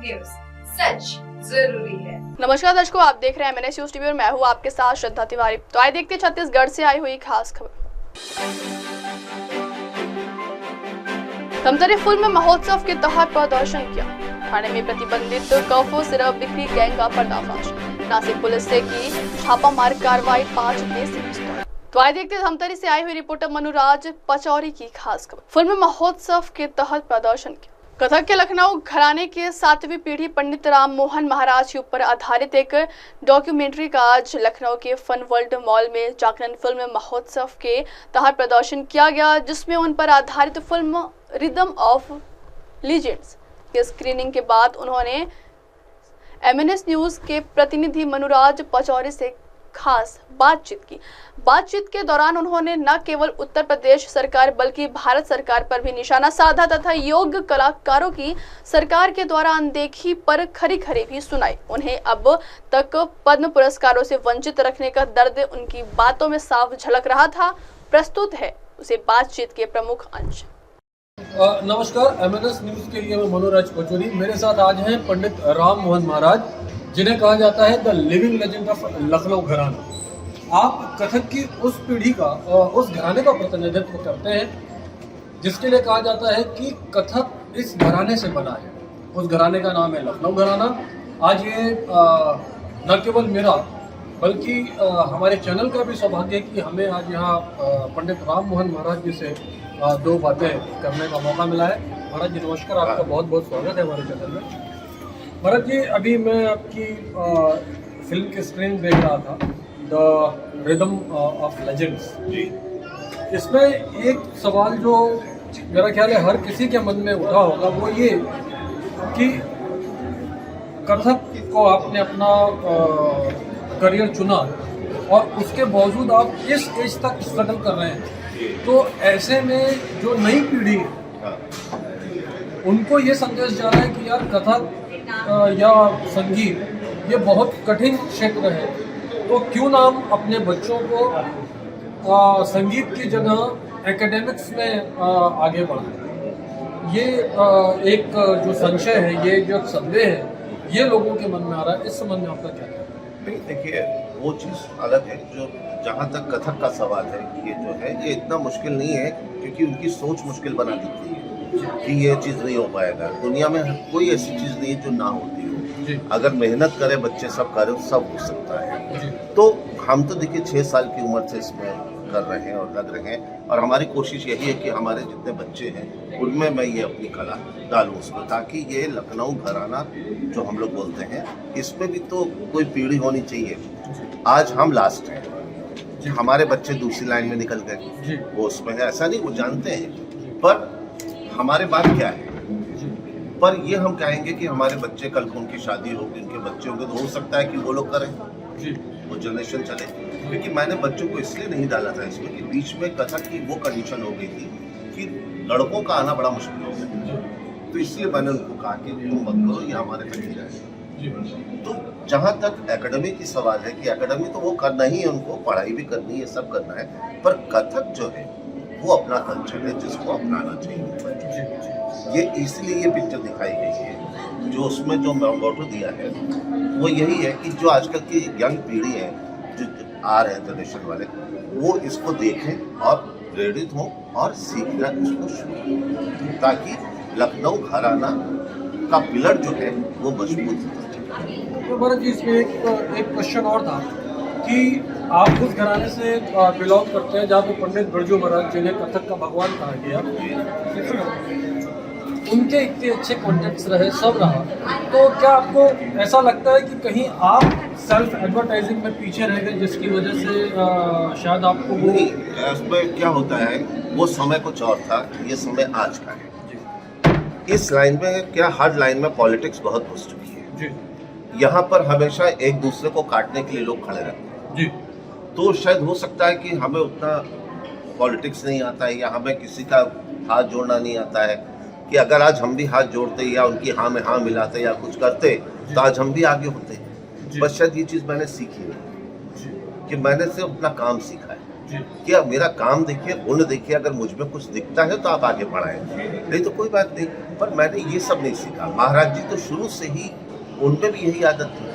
News, सच जरूरी है। नमस्कार दर्शकों, आप देख रहे हैं MNS न्यूज टीवी और मैं हूं आपके साथ श्रद्धा तिवारी। तो आइए देखते हैं छत्तीसगढ़ से आई हुई खास खबर। धमतरी फिल्म महोत्सव के तहत प्रदर्शन किया। थाने में प्रतिबंधित कर्फ्यू सिरप बिक्री गैंग का पर्दाफाश। नासिक पुलिस से की छापामार कार्रवाई, 5 देसी पिस्तौल। तो आइए देखते हैं धमतरी से आई हुई रिपोर्टर मनुराज पचौरी की खास खबर। फिल्म महोत्सव के तहत प्रदर्शन किया। कथक के लखनऊ घराने के 7वीं पीढ़ी पंडित राम मोहन महाराज के ऊपर आधारित एक डॉक्यूमेंट्री का आज लखनऊ के फन वर्ल्ड मॉल में जागरण फिल्म महोत्सव के तहत प्रदर्शन किया गया, जिसमें उन पर आधारित फिल्म रिदम ऑफ लीजेंड्स के स्क्रीनिंग के बाद उन्होंने MNS न्यूज के प्रतिनिधि मनुराज पचौरी से खास बातचीत के दौरान उन्होंने न केवल उत्तर प्रदेश सरकार बल्कि भारत सरकार पर भी निशाना साधा तथा योग्य कलाकारों की सरकार के द्वारा अनदेखी पर खरी भी सुनाई। उन्हें अब तक पद्म पुरस्कारों से वंचित रखने का दर्द उनकी बातों में साफ झलक रहा था। प्रस्तुत है उसे बातचीत के प्रमुख अंश। नमस्कार, MNS न्यूज के लिए मैं मनोराज पचौरी। मेरे साथ आज हैं पंडित राम मोहन महाराज, जिन्हें कहा जाता है the living legend of Lucknow घराना। आप कथक की उस पीढ़ी का, उस घराने का प्रतिनिधित्व करते हैं जिसके लिए कहा जाता है कि कथक इस घराने से बना है। उस घराने का नाम है लखनऊ घराना। आज ये न केवल मेरा बल्कि हमारे चैनल का भी सौभाग्य है कि हमें आज यहाँ पंडित राम मोहन महाराज जी से 2 बातें करने का मौका मिला है। महाराज जी नमस्कार, आपका बहुत बहुत स्वागत है हमारे चैनल में। महाराज जी, अभी मैं आपकी फिल्म की स्क्रीन देख रहा था, द रिदम ऑफ लेजेंड्स। इसमें एक सवाल जो मेरा ख्याल है हर किसी के मन में उठा होगा, वो ये कि कथक को आपने अपना करियर चुना और उसके बावजूद आप इस एज तक स्ट्रगल कर रहे हैं, तो ऐसे में जो नई पीढ़ी है उनको ये संदेश जा रहा है कि यार कथक या संगीत ये बहुत कठिन क्षेत्र है, तो क्यों ना हम अपने बच्चों को संगीत की जगह एकेडमिक्स में आगे बढ़ाएं। ये एक जो संशय है, ये जो संदेह है, ये लोगों के मन में आ रहा है। इस संबंध में आपका क्या है? नहीं, देखिए वो चीज़ अलग है। जो जहाँ तक कथक का सवाल है, ये जो है ये इतना मुश्किल नहीं है, क्योंकि उनकी सोच मुश्किल बना देती है कि ये चीज़ नहीं हो पाएगा। दुनिया में कोई ऐसी चीज़ नहीं है जो ना होती हो। अगर मेहनत करे बच्चे, सब करे, सब हो सकता है। तो हम तो देखिए 6 साल की उम्र से इसमें कर रहे हैं और लग रहे हैं, और हमारी कोशिश यही है कि हमारे जितने बच्चे हैं उनमें मैं ये अपनी कला डालूँ उसमें, ताकि ये लखनऊ घराना जो हम लोग बोलते हैं, इसमें भी तो कोई पीढ़ी होनी चाहिए। आज हम लास्ट हैं, हमारे बच्चे दूसरी लाइन में निकल गए, वो उसमें है, ऐसा नहीं, वो जानते हैं। पर हमारे बात क्या है, पर ये हम कहेंगे कि हमारे बच्चे, कल को उनकी शादी होगी, उनके बच्चे होंगे, तो हो सकता है कि वो लोग करें, वो जनरेशन चले। क्योंकि मैंने बच्चों को इसलिए नहीं डाला था इसमें कि बीच में कथक की वो कंडीशन हो गई थी कि लड़कों का आना बड़ा मुश्किल हो गया, तो इसलिए मैंने उनको कहा कि तुम मत करो, ये हमारे पे नहीं जाए। तो जहाँ तक एकेडमी की सवाल है कि एकेडमी तो वो करना ही है, उनको पढ़ाई भी करनी है, सब करना है, पर कथक जो है वो अपना कल्चर है जिसको अपनाना चाहिए। ये इसलिए ये पिक्चर दिखाई गई है, जो उसमें जो मोटो दिया है वो यही है कि जो आजकल की यंग पीढ़ी है, जो आ रहे हैं जनरेशन वाले, वो इसको देखें और प्रेरित हों और सीखना इसको शुरू, ताकि लखनऊ घराना का पिलर जो है वो मजबूत हो। तो महाराज जी, इसमें एक क्वेश्चन और था कि आप उस घराने से बिलोंग करते हैं जहाँ पे पंडित बिरजू महाराज, जिन्हें कथक का भगवान कहा गया, उनके इतने अच्छे कॉन्टेक्ट्स रहे, सब रहा, तो क्या आपको ऐसा लगता है कि कहीं आप सेल्फ एडवर्टाइजिंग में पीछे रह गए, जिसकी वजह से शायद आपको वो नहीं? इसमें क्या होता है, वो समय कुछ और था, ये समय आज का है। इस लाइन में क्या, हर लाइन में पॉलिटिक्स बहुत घुस चुकी है जी। यहाँ पर हमेशा एक दूसरे को काटने के लिए लोग खड़े रहते हैं जी। तो शायद हो सकता है कि हमें उतना पॉलिटिक्स नहीं आता है, या हमें किसी का हाथ जोड़ना नहीं आता है, कि अगर आज हम भी हाथ जोड़ते या उनकी हाँ में हाँ मिलाते या कुछ करते, तो आज हम भी आगे होते। बस शायद ये चीज़ मैंने सीखी नहीं, कि मैंने सिर्फ अपना काम सीखा है। कि अब मेरा काम देखिए, गुण देखिए, अगर मुझ में कुछ दिखता है तो आप आगे बढ़ाएं, नहीं तो कोई बात नहीं। पर मैंने ये सब नहीं सीखा। महाराज जी तो शुरू से ही उनपे भी यही आदत थी,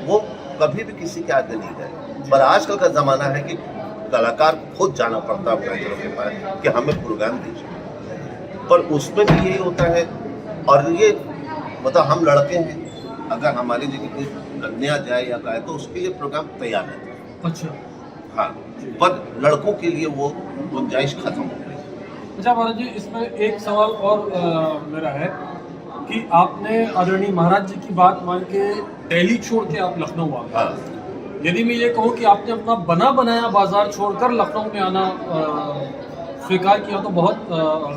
वो कभी भी किसी के आगे नहीं गए। पर आजकल का जमाना है कि कलाकार खुद जाना पड़ता है ऑर्गेनाइजरों के पास कि हमें प्रोग्राम दीजिए, पर उसमें भी यही होता है। और ये मतलब हम लड़के हैं, अगर हमारी जगह कोई कन्या जाए या गाए तो उसके लिए प्रोग्राम तैयार रहता है। अच्छा हाँ, पर लड़कों के लिए वो गुंजाइश खत्म हो गई। अच्छा महाराज जी, इसमें एक सवाल और मेरा है कि आपने आदरणीय महाराज जी की बात मान के दिल्ली छोड़ के आप लखनऊ आ गए। हाँ, यदि मैं ये कहूँ कि आपने अपना बना बनाया बाजार छोड़कर लखनऊ में आना स्वीकार किया तो बहुत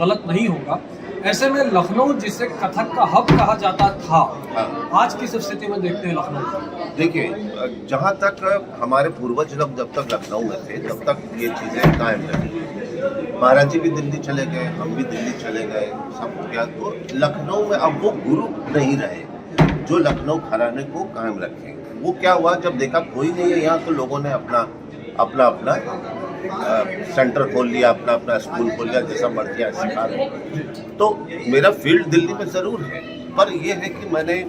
गलत नहीं होगा। ऐसे में लखनऊ जिसे कथक का हब कहा जाता था, हाँ। आज किस स्थिति में देखते हैं लखनऊ? देखिए, जहाँ तक हमारे पूर्वज लोग जब तक लखनऊ में थे तब तक ये चीज़ें कायम रही। महाराज जी भी दिल्ली चले गए, हम भी दिल्ली चले गए, सब हो गया। तो लखनऊ में अब वो गुरु नहीं रहे जो लखनऊ घराने को कायम रखें। वो क्या हुआ, जब देखा कोई नहीं है यहाँ तो लोगों ने अपना सेंटर खोल लिया, अपना स्कूल खोल लिया, जैसा मर्जी ऐसे सिखा रहे। तो मेरा फील्ड दिल्ली में ज़रूर है, पर यह है कि मैंने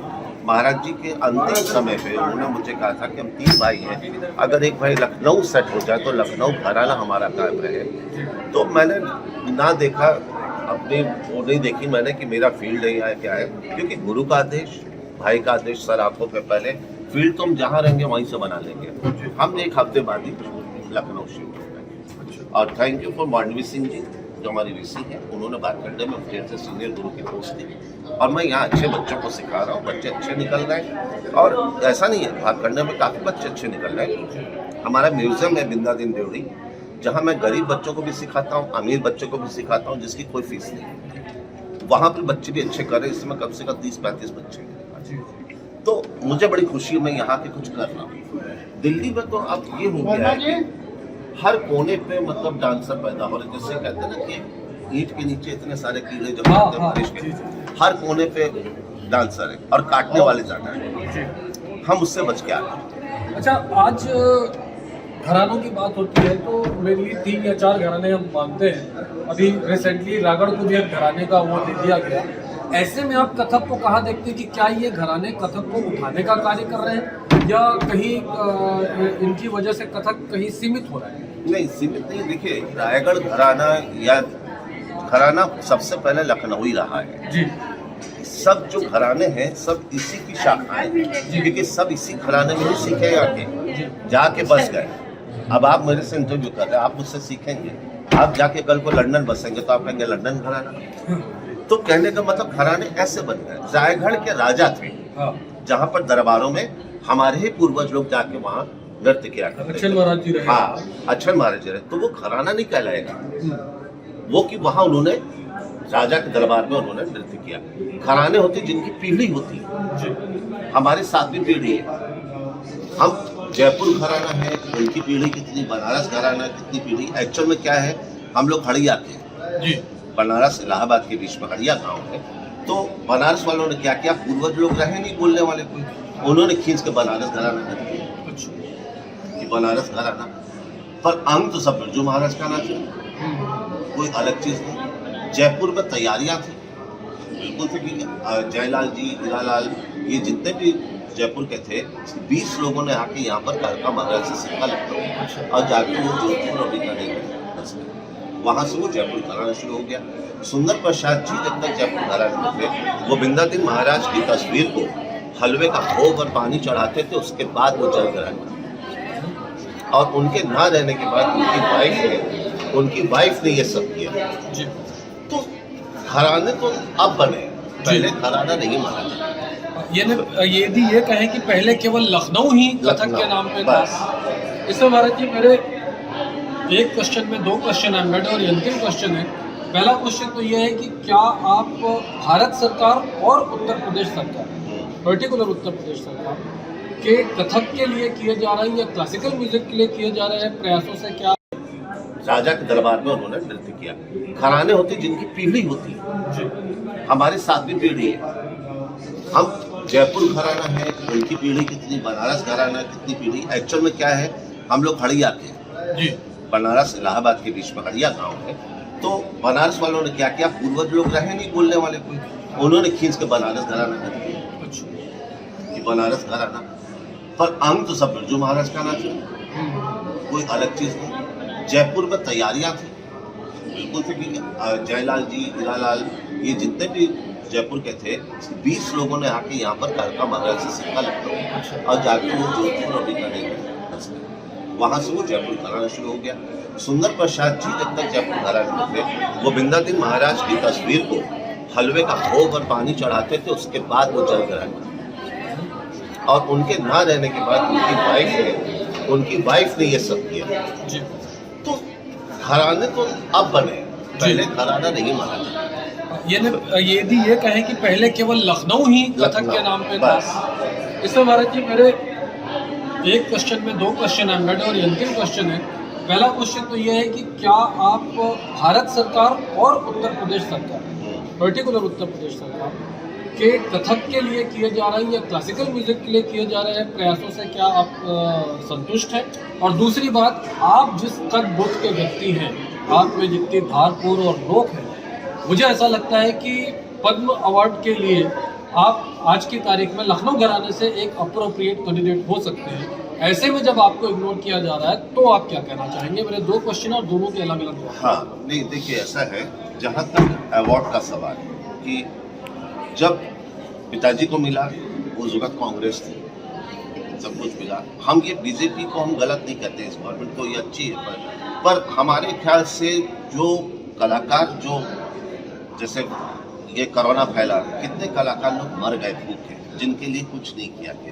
महाराज जी के अंतिम समय पे उन्होंने मुझे कहा था कि हम 3 भाई हैं, अगर एक भाई लखनऊ सेट हो जाए तो लखनऊ घराना हमारा कायम रहे। तो मैंने ना देखा, अपनी वो नहीं देखी मैंने कि मेरा फील्ड है या क्या है, क्योंकि गुरु का आदेश, भाई का आदेश सर आंखों पे पहले, फील्ड तो हम जहाँ रहेंगे वहीं से बना लेंगे। हम 1 हफ्ते बाद ही लखनऊ शिफ्ट हो गए। और thank you for Mandvi Singh ji जो हमारी वीसी है, उन्होंने बात करने में मुझे से सीनियर गुरु की पोस्ट दी और मैं यहाँ अच्छे बच्चों को सिखा रहा हूँ। बच्चे अच्छे निकल रहे हैं और ऐसा नहीं है, बात करने में काफ़ी बच्चे अच्छे निकल रहे हैं। हमारा म्यूजियम है बिंदादीन देवड़ी, जहाँ मैं गरीब बच्चों को भी सिखाता हूँ, अमीर बच्चों को भी सिखाता हूँ, जिसकी कोई फीस नहीं। वहाँ पर बच्चे भी अच्छे कर रहे हैं, इसमें कम से कम 30-35 बच्चे। तो मुझे बड़ी खुशी है, मैं यहाँ के कुछ कर रहा हूँ। दिल्ली में तो अब ये हो गया है हर कोने पे मतलब डांसर पैदा हो रहे, जैसे कहते हैं ना कि ईंट के नीचे इतने सारे कीड़े जब आते हैं बारिश के, हर कोने पे डांसर है और काटने वाले ज्यादा है। हम उससे बच के आ रहे। अच्छा, आज घरानों की बात होती है तो मेरे लिए 3 या 4 घराने हम मानते हैं। अभी रिसेंटली रागड़ को भी एक घराने का वो दे दिया गया। ऐसे में आप कथक को कहाँ देखते हैं कि क्या ये घराने कथक को उठाने का कार्य कर रहे हैं या कहीं इनकी वजह से कथक कहीं सीमित हो रहा है? नहीं, सीमित नहीं। देखिए, रायगढ़ घराना या घराना सबसे पहले लखनऊ ही रहा है जी। सब जो घराने हैं सब इसी की शाखाएं, क्योंकि सब इसी घराने में ही सीखे आके जाके बस गए। अब आप मेरे से इंटरव्यू कर रहे हैं, आप मुझसे सीखेंगे, आप जाके कल को लंदन बसेंगे तो आप कहेंगे लंदन घराना। तो कहने का मतलब घराने ऐसे बन गए। रायगढ़ के राजा थे जहाँ पर दरबारों में हमारे ही पूर्वज लोग जाके वहाँ नृत्य किया करते थे। अच्छन महाराज जी रहे। हाँ, अच्छन महाराज जी रहे, तो वो घराना नहीं कहलाएगा वो, कि वहाँ उन्होंने राजा के दरबार में उन्होंने नृत्य किया। घराने होते जिनकी पीढ़ी होती है, हमारी 7वीं पीढ़ी है। हम जयपुर घराना है, उनकी पीढ़ी कितनी, बनारस घराना कितनी पीढ़ी। एक्चुअल में क्या है, हम लोग हड़िया के जी, बनारस इलाहाबाद के बीच में हड़िया गांव है। तो बनारस वालों ने क्या किया, पूर्वज लोग रहे नहीं बोलने वाले कोई, उन्होंने खींच के बनारस घराना कर दिया कि बनारस घराना। पर अंग तो सब बिरजू महाराज का ना था, कोई अलग चीज नहीं। जयपुर में तैयारियां थी बिल्कुल थी कि जयलाल जी, हीरालाल, ये जितने भी जयपुर के थे 20 लोगों ने आके यहाँ पर कालका महाराज से सीखा लखनऊ और जाके वो जोधपुर और बीकानेर, वहाँ से वो जयपुर घराना शुरू हो गया। सुंदर प्रसाद जी जब तक जयपुर घराने में थे, वो बिंदादीन महाराज की तस्वीर को हलवे का भोग और पानी चढ़ाते थे, उसके बाद वो जल ग्रहण। और उनके ना रहने के बाद उनकी वाइफ ने ये सब किया जी। तो घराने तो अब बने, पहले घराना नहीं माना जाता। यदि ये कहें कि पहले केवल लखनऊ ही कथक के नाम पे था। इसमें महाराज जी मेरे एक क्वेश्चन में 2 क्वेश्चन है मेरे, और अंतिम क्वेश्चन है। पहला क्वेश्चन तो ये है कि क्या आप भारत सरकार और उत्तर प्रदेश सरकार, पर्टिकुलर उत्तर प्रदेश सरकार के कथक के लिए किए जा रहे हैं या क्लासिकल म्यूजिक के लिए किए जा रहे हैं प्रयासों से क्या? राजा के दरबार में उन्होंने नृत्य किया। घराने होते जिनकी पीढ़ी होती है, हमारी 7वीं पीढ़ी है। हम जयपुर घराना है, उनकी पीढ़ी कितनी, बनारस घराना कितनी पीढ़ी। एक्चुअल में क्या है, हम लोग हड़िया के जी, बनारस इलाहाबाद के बीच में हड़िया गांव है। तो बनारस वालों ने क्या किया, पूर्वज लोग रहे नहीं बोलने वाले कोई, उन्होंने खींच के बनारस घराना कर दिया कि बनारस घराना, पर अंग तो सब बिरजू महाराज का नाम है, कोई अलग चीज नहीं। जयपुर में तैयारियां थी बिल्कुल थी कि जयलाल जी, हीरालाल, ये जितने भी जयपुर के थे 20 लोगों ने आके यहाँ पर कालका महाराज से सिक्का लखनऊ और जाके वो जोधपुर और बीकानेर वहाँ से वो जयपुर घराना शुरू हो गया। सुंदर प्रसाद जी जब तक जयपुर घराने थे, वो बिंदादिन महाराज की तस्वीर को हलवे का भोग और पानी चढ़ाते थे, उसके बाद वो जल कराते। और उनके ना रहने के बाद उनकी वाइफ ने ये सब किया। तो घराने तो अब बने, पहले घराना नहीं माना जाता। यदि ये कहें कि पहले केवल लखनऊ ही कथक के नाम पे था। इसमें महाराज जी मेरे एक क्वेश्चन में 2 क्वेश्चन है मेरे, और अंतिम क्वेश्चन है। पहला क्वेश्चन तो ये है कि क्या आप भारत सरकार और उत्तर प्रदेश सरकार, पर्टिकुलर उत्तर प्रदेश सरकार के कथक के लिए किए जा रहे हैं या क्लासिकल म्यूजिक के लिए किए जा रहे हैं प्रयासों से क्या आप संतुष्ट हैं? और दूसरी बात, आप जिस कद बुद्ध के व्यक्ति हैं, आप में जितनी भारपूर और लोक है, मुझे ऐसा लगता है कि पद्म अवार्ड के लिए आप आज की तारीख में लखनऊ घराने से एक अप्रोप्रिएट कैंडिडेट हो सकते हैं। ऐसे में जब आपको इग्नोर किया जा रहा है तो आप क्या कहना चाहेंगे? मेरे 2 क्वेश्चन और दोनों के अलग अलग। हाँ, नहीं देखिए ऐसा है, जहाँ तक अवार्ड का सवाल है कि जब पिताजी को मिला उस वक्त कांग्रेस थी, सब कुछ मिला। हम ये बीजेपी को हम गलत नहीं कहते, इस गवर्नमेंट को ये अच्छी है, पर हमारे ख्याल से जो कलाकार, जो जैसे ये कोरोना फैला, कितने कलाकार लोग मर गए भूखे, जिनके लिए कुछ नहीं किया गया।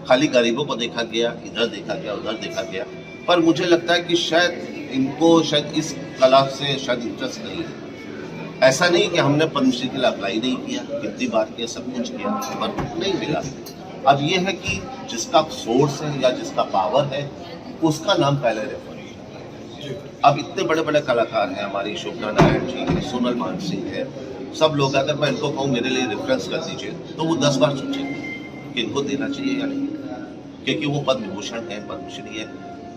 खाली गरीबों को देखा गया, इधर देखा गया, उधर देखा गया। पर मुझे लगता है कि शायद इनको इस कला से शायद इंटरेस्ट नहीं है। ऐसा नहीं कि हमने पद्मश्री के लिए अप्लाई नहीं किया, कितनी बार किया, सब कुछ किया, पर नहीं मिला। अब ये है कि जिसका सोर्स है या जिसका पावर है, उसका नाम पहले रेफर किया। अब इतने बड़े बड़े कलाकार हैं, हमारी शोभना नारायण जी है, सोनल मानसिंह है, सब लोग, अगर मैं इनको कहूँ मेरे लिए रेफरेंस कर दीजिए, तो वो 10 बार सोचेंगे कि इनको देना चाहिए या नहीं, क्योंकि वो पद्म भूषण है, पद्मश्री है।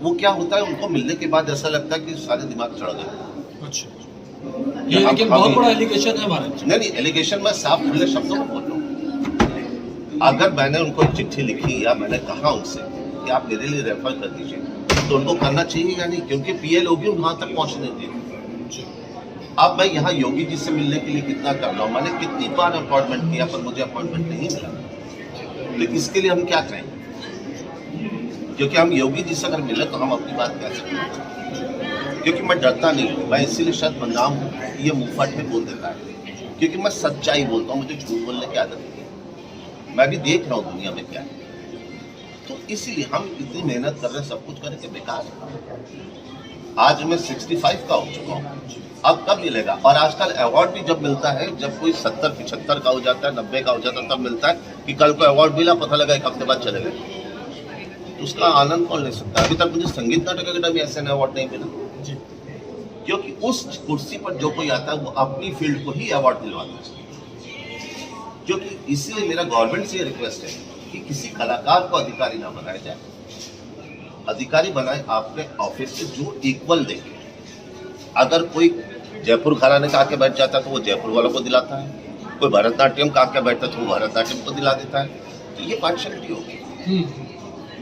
वो क्या होता है, उनको मिलने के बाद ऐसा लगता है कि सारे दिमाग चढ़ गए। अच्छा, ये लेकिन बहुत बड़ा एलिगेशन है हमारे। नहीं, एलिगेशन मैं साफ खुले शब्दों में बोल रहा हूँ। अगर मैंने उनको चिट्ठी लिखी या मैंने कहा उनसे कि आप मेरे लिए रेफर कर दीजिए, तो उनको करना चाहिए या नहीं, क्योंकि पीएल होगी वहां तक पहुंचने दी। अब मैं यहाँ योगी जी से मिलने के लिए कितना कर रहा हूँ, मैंने कितनी बार अपॉइंटमेंट किया, पर मुझे अपॉइंटमेंट नहीं मिला। तो इसके लिए हम क्या करें, क्योंकि हम योगी जी से अगर मिले तो हम अपनी बात कह सकते हैं, क्योंकि मैं डरता नहीं हूँ। मैं इसीलिए शायद बदनाम हूँ, ये मुंहफट में बोल देता है, क्योंकि मैं सच्चाई बोलता हूँ, मुझे झूठ बोलने की आदत नहीं है। मैं भी देख रहा हूँ दुनिया में क्या है, तो इसीलिए हम इतनी मेहनत कर रहे हैं, सब कुछ करें कि बेकार है। आज मैं 65 का हो चुका हूँ, अब कब मिलेगा? और आजकल अवार्ड भी जब मिलता है, जब कोई 70-75 का हो जाता है, 90 का हो जाता है, तब मिलता है कि कल को अवार्ड मिला, पता लगा 1 हफ्ते बाद चले गए। उसका आनंद कौन ले सकता है? अभी तक मुझे संगीत नाटक अकेडमी ऐसे अवार्ड नहीं मिला जी, क्योंकि उस कुर्सी पर जो कोई आता है वो अपनी फील्ड को ही अवार्ड दिलवाता है। क्योंकि इसलिए मेरा गवर्नमेंट से ये रिक्वेस्ट है कि किसी कलाकार को अधिकारी ना बनाया जाए, अधिकारी बनाए आपने ऑफिस से जो इक्वल देखे। अगर कोई जयपुर घराने का आके बैठ जाता है तो वो जयपुर वालों को दिलाता है, कोई भरतनाट्यम का आके बैठता है तो वो भरतनाट्यम को दिला देता है। तो ये पार्शियलिटी होगी,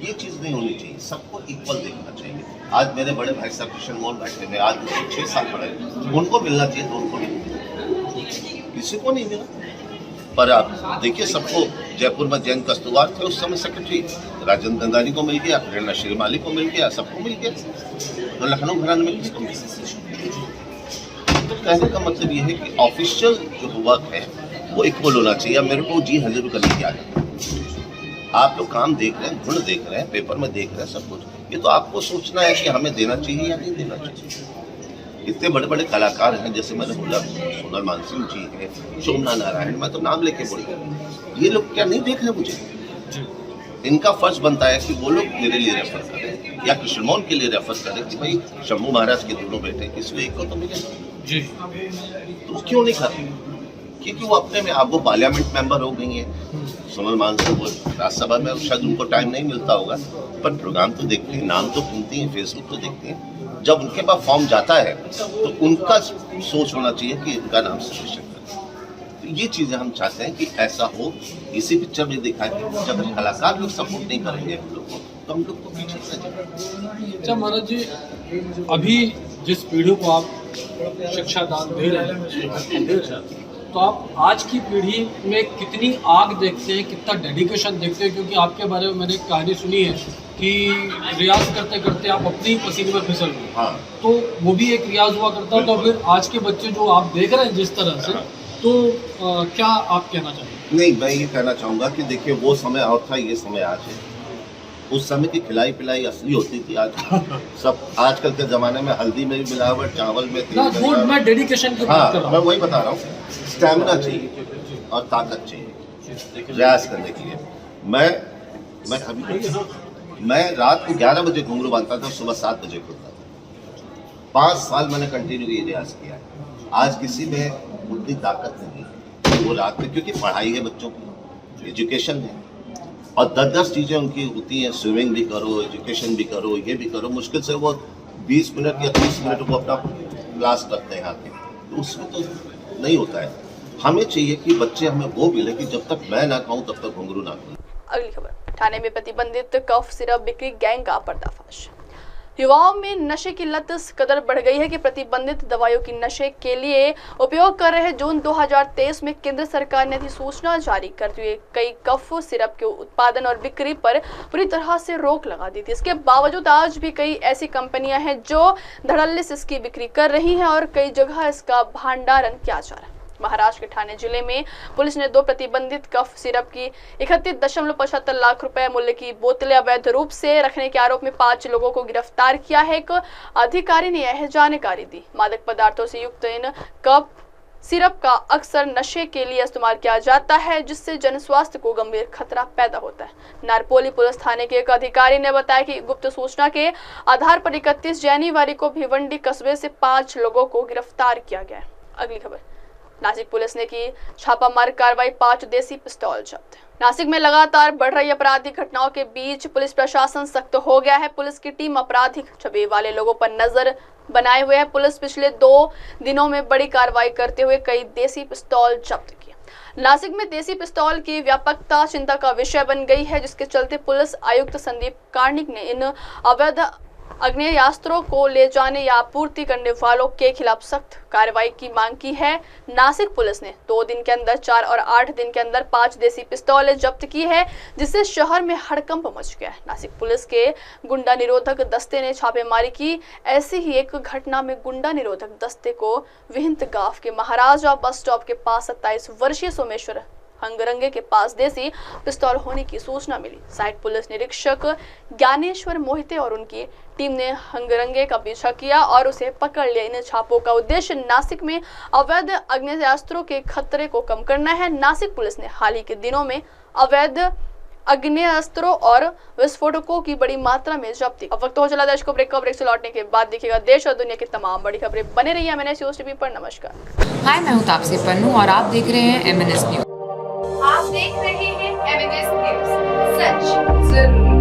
ये चीज़ नहीं होनी चाहिए, सबको इक्वल देखना चाहिए। आज मेरे बड़े भाई साहब कृष्ण मोहन बैठे हुए, आज 6 साल पढ़े, उनको मिलना चाहिए तो उनको नहीं मिला, किसी को नहीं मिला। पर आप देखिए, सबको जयपुर में जैन कस्तूरबार थे उस समय सेक्रेटरी, राजेंद्र गंगानी को मिल गया, प्रेरणा श्रीमाली को मिल गया, सबको मिल गया, तो लखनऊ घराने में किसको मिल गया? तो कहने का मतलब ये है कि ऑफिशियल जो वर्क है वो इक्वल होना चाहिए। मेरे को जी हाजिर करने की आदत है। आप लोग काम देख रहे हैं, गुण देख रहे हैं, पेपर में देख रहे हैं, सब कुछ, ये तो आपको सोचना है कि हमें देना चाहिए या नहीं देना चाहिए। इतने बड़े बड़े कलाकार हैं, जैसे मैंने बोला सोनल मानसिंह जी है, शोभना नारायण, मैं तो नाम लेके बोल रहा, ये लोग क्या नहीं देख रहे मुझे? इनका फर्ज बनता है कि वो लोग मेरे लिए रेफर करें या कृष्ण मोहन के लिए रेफर करें कि भाई शंभू महाराज के दोनों बेटे, किसी एक को तो मिले जी, तो क्यों नहीं करते? क्योंकि वो अपने में, आप वो पार्लियामेंट मेंबर हो गई हैं, सोनल मानसिंह वो राज्यसभा में, शायद उनको टाइम नहीं मिलता होगा, पर प्रोग्राम तो देखते हैं, नाम तो सुनती हैं, फेसबुक तो देखते हैं, जब उनके पास फॉर्म जाता है तो उनका सोच होना चाहिए कि इनका नाम सजेशन करें। तो ये चीज़ें हम चाहते हैं कि ऐसा हो। इसी पिक्चर में दिखाया कि जब कलाकार लोग सपोर्ट नहीं करेंगे हम लोग को तो हम लोग को पीछे से जाएंगे। अच्छा महाराज जी, अभी जिस पीढ़ी को आप शिक्षा दान दे रहे हैं, तो आप आज की पीढ़ी में कितनी आग देखते हैं, कितना डेडिकेशन देखते हैं? क्योंकि आपके बारे में मैंने एक कहानी सुनी है कि रियाज करते करते आप अपनी पसीने में फिसल गए। हाँ, तो वो भी एक रियाज हुआ करता। तो फिर आज के बच्चे जो आप देख रहे हैं जिस तरह से, तो क्या आप कहना चाहेंगे? नहीं, मैं ये कहना चाहूँगा कि देखिए वो समय और था, ये समय आज है। उस समय की खिलाई पिलाई असली होती थी। आज सब आजकल के ज़माने में हल्दी में भी मिलावट, चावल में तेल में मिलावट। मैं डेडिकेशन की बात कर रहा मैं हूँ। वही बता रहा हूँ, स्टैमिना चाहिए और ताकत चाहिए प्रयास करने के लिए। मैं रात को 11 बजे घुंघरू बांधता था, सुबह 7 बजे खुलता था। 5 साल मैंने कंटिन्यू ये रियाज किया है। आज किसी में उतनी ताकत नहीं है वो रात में, क्योंकि पढ़ाई है बच्चों की, एजुकेशन है और 10-10 चीज़ें उनकी होती हैं। स्विमिंग भी करो, एजुकेशन भी करो, ये भी करो। मुश्किल से वो 20 मिनट या 30 मिनट वो अपना क्लास करते हैं आके, तो उसमें तो नहीं होता है। हमें चाहिए कि बच्चे हमें वो मिले कि जब तक मैं ना कहूँ तब तक घुंघरू ना कहूँ। अगली खबर, ठाणे में प्रतिबंधित कफ सिरप बिक्री गैंग का पर्दाफाश। युवाओं में नशे की लत इस कदर बढ़ गई है कि प्रतिबंधित दवाइयों की नशे के लिए उपयोग कर रहे जून 2023 में केंद्र सरकार ने अधिसूचना जारी करते हुए कई कफ सिरप के उत्पादन और बिक्री पर पूरी तरह से रोक लगा दी थी। इसके बावजूद आज भी कई ऐसी कंपनियां हैं जो धड़ल्ले से इसकी बिक्री कर रही हैं और कई जगह इसका भंडारण किया जा रहा है। महाराष्ट्र के ठाणे जिले में पुलिस ने 2 प्रतिबंधित कफ सिरप की 31.75 लाख रुपए मूल्य की बोतलें अवैध रूप से रखने के आरोप में 5 लोगों को गिरफ्तार किया है। एक अधिकारी ने यह जानकारी दी। मादक पदार्थों से युक्त इन कफ सिरप का अक्सर नशे के लिए इस्तेमाल किया जाता है, जिससे जन स्वास्थ्य को गंभीर खतरा पैदा होता है। नारपोली पुलिस थाने के एक अधिकारी ने बताया कि गुप्त सूचना के आधार पर 31 जनवरी को भिवंडी कस्बे से 5 लोगों को गिरफ्तार किया गया। अगली खबर, नासिक पुलिस ने की छापामार कार्रवाई, 5 देसी पिस्तौल जब्त। नासिक में लगातार बढ़ रही आपराधिक घटनाओं के बीच पुलिस प्रशासन सख्त हो गया है। पुलिस की टीम आपराधिक छवि वाले लोगों पर नजर बनाए हुए है। पुलिस पिछले 2 दिनों में बड़ी कार्रवाई करते हुए कई देसी पिस्तौल जब्त किए। नासिक में देसी पिस्तौल की व्यापकता चिंता का विषय बन गई है, जिसके चलते पुलिस आयुक्त संदीप कार्णिक ने इन अवैध आग्नेयास्त्रों को ले जाने या आपूर्ति करने वालों के खिलाफ सख्त कार्रवाई की मांग की है। नासिक पुलिस ने 2 दिन के अंदर 4 और 8 दिन के अंदर 5 देसी पिस्तौलें जब्त की है, जिससे शहर में हड़कंप मच गया है। नासिक पुलिस के गुंडा निरोधक दस्ते ने छापेमारी की। ऐसी ही एक घटना में गुंडा निरोधक दस्ते को विहिंत गांव के महाराजा बस स्टॉप के पास 27 वर्षीय सोमेश्वर हंगरंगे के पास देसी पिस्तौल होने की सूचना मिली। सहायक पुलिस निरीक्षक ज्ञानेश्वर मोहिते और उनकी टीम ने हंगरंगे का पीछा किया और उसे पकड़ लिया। इन छापों का उद्देश्य नासिक में अवैध आग्नेयास्त्रों के खतरे को कम करना है। नासिक पुलिस ने हाल ही के दिनों में अवैध आग्नेयास्त्रों और विस्फोटकों की बड़ी मात्रा में जब्ती। अब वक्त हो चला देश को ब्रेक से लौटने के बाद देखिएगा देश और दुनिया की तमाम बड़ी खबरें। बने रहिए MNS न्यूज़ टीवी पर। नमस्कार। हाय, मैं हूँ तापसी पन्नू और आप देख रहे हैं MNS न्यूज़। आप देख रहे हैं MNS न्यूज़, सच जरूरी।